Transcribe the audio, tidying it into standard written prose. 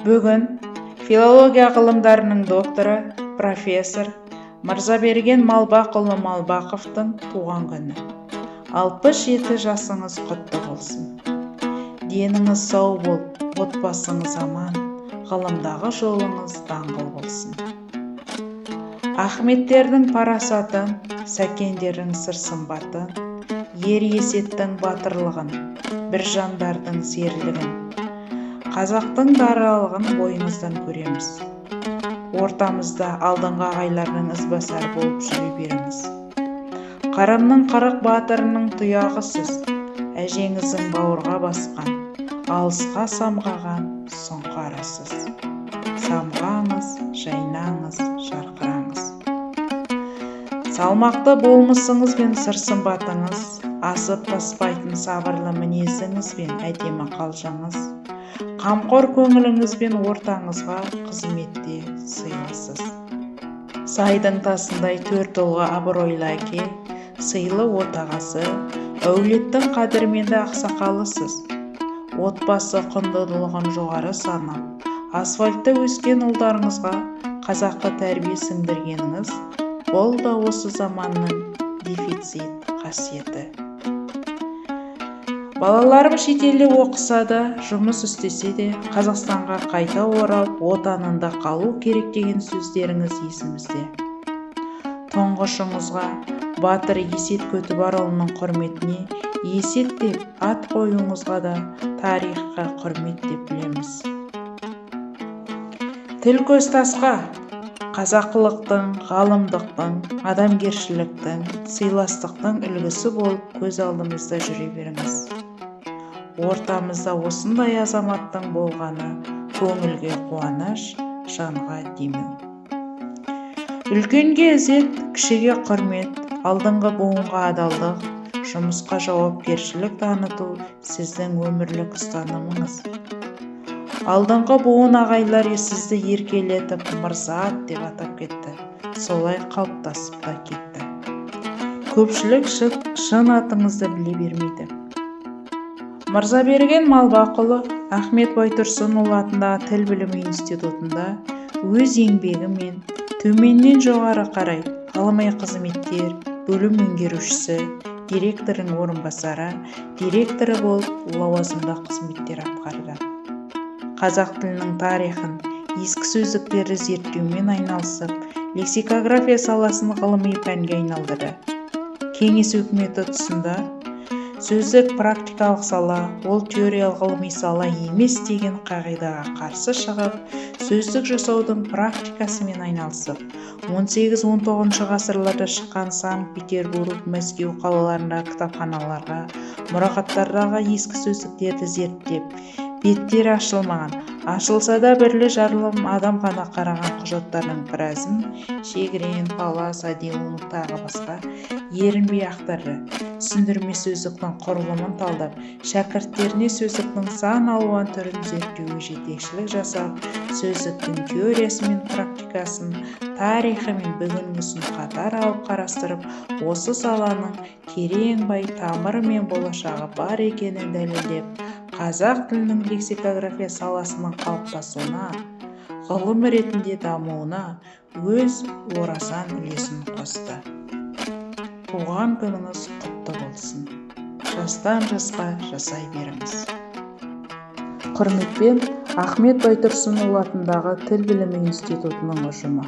Бүгін филология ғылымдарының докторы, профессор Мырзаберген Малбақұлы Малбақовтың туған күні. 67 жасыңыз құтты болсын. Деніңіз сау болып, отбасыңыз аман, ғылымдағы жолыңыз даңғыл болсын. Ахметтердің парасатын, Сәкендердің сыр-сымбатын, ер есеттің батырлығын, біржандардың серілігін, қазақтың даралығын бойыңыздан көреміз. Ортамызда алдыңғы ағайлардың ізбасар болып жүре беріңіз. Қарамның 40 батырының тұяғысыз, әжеңіздің бауырға басқан, алысқа самғаған сұңқарысыз. Самғаңыз, жайнаңыз, жарқыраңыз. Салмақты болмысыңыз бен сыр-сымбатыңыз, асып таспайтын сабырлы мінезіңіз бен әдемі қалжыңыз, қамқор көңіліңіз бен ортаңызға қызметте сыйласыз. Сайдың тасындай төрт ұлға абыройлы әке, сыйлы отағасы, әулеттің қадірменді ақсақалысыз. Отбасы құндылығын жоғары санап, асфальтта өскен ұлдарыңызға қазақы тәрбие сіңдіргеніңіз, бұл да осы заманның дефицит қасиеті. Балаларым шетелде оқыса да, жұмыс істесе де, Қазақстанға қайта оралып, отанында қалу керек деген сөздеріңіз есімізде. Тұңғышыңызға, батыр Есет Көтібарұлының құрметіне Есет деп ат қоюыңызға да тарихқа құрмет деп білеміз. Тіл көз тасқа, қазақылықтың, ғалымдықтың, адамгершіліктің, сыйластықтың үлгісі болып көз алдымызда жүре беріңіз. Ортамызда осындай азаматтың болғаны көңілге қуаныш, жанға демеу. Үлкенге ізет, кішіге құрмет, алдыңғы буынға адалдық, жұмысқа жауапкершілік таныту сіздің өмірлік ұстанымыңыз. Алдыңғы буын ағайлар сізді еркелетіп мырзат деп атап кетті. Солай қалыптасып та кетті. Көпшілік шын атыңызды біле бермейді. Мырзаберген Малбақұлы Ахмет Байтұрсынұлы атындағы тіл білімі институтында өз еңбегімен төменнен жоғары қарай ғылыми қызметтер, бөлім меңгерушісі, директорының орынбасары, директоры болып лауазымды қызметтер атқарды. Қазақ тілінің тарихын, ескі сөздіктерді зерттеумен айналысып, лексикография саласын ғылыми пәнге айналдырды. Кеңес үкіметі тұсында сөздік практикалық сала, ол теориялық ғылыми сала емес деген қағидаға қарсы шығып, сөздік жасаудың практикасымен айналысып, 18-19 ғасырларда шыққан Санкт-Петербург, Мәскеу қалаларындағы кітапханаларға, мұрағаттардағы ескі сөздіктерді зерттеп, беттері ашылмаған, ашылса да бірлі-жарлым адам ғана қараған құжаттардың біразын Шегірен, Палас, Адилов тағы басқа ерінбей ақтарды. Түсіндірме сөздіктің құрылымын талдап, шәкірттеріне сөздіктің сан алуан түрін зерттеуге жетекшілік жасап, сөздіктің теориясы мен практикасын, тарихы мен бүгінгісін қатар алып қарастырып, осы саланың терең бай тамыры мен болашағы бар екенін дәлелдеп, қазақ тілінің лексикография саласының қалыптасуына, ғылым ретінде дамуына өз орасан үлесін қосты. Туған күніңіз құтты болсын. Жастан жасқа жасай беріңіз. Құрметпен Ахмет Байтұрсынұлы атындағы тіл білімі институтының ұжымы.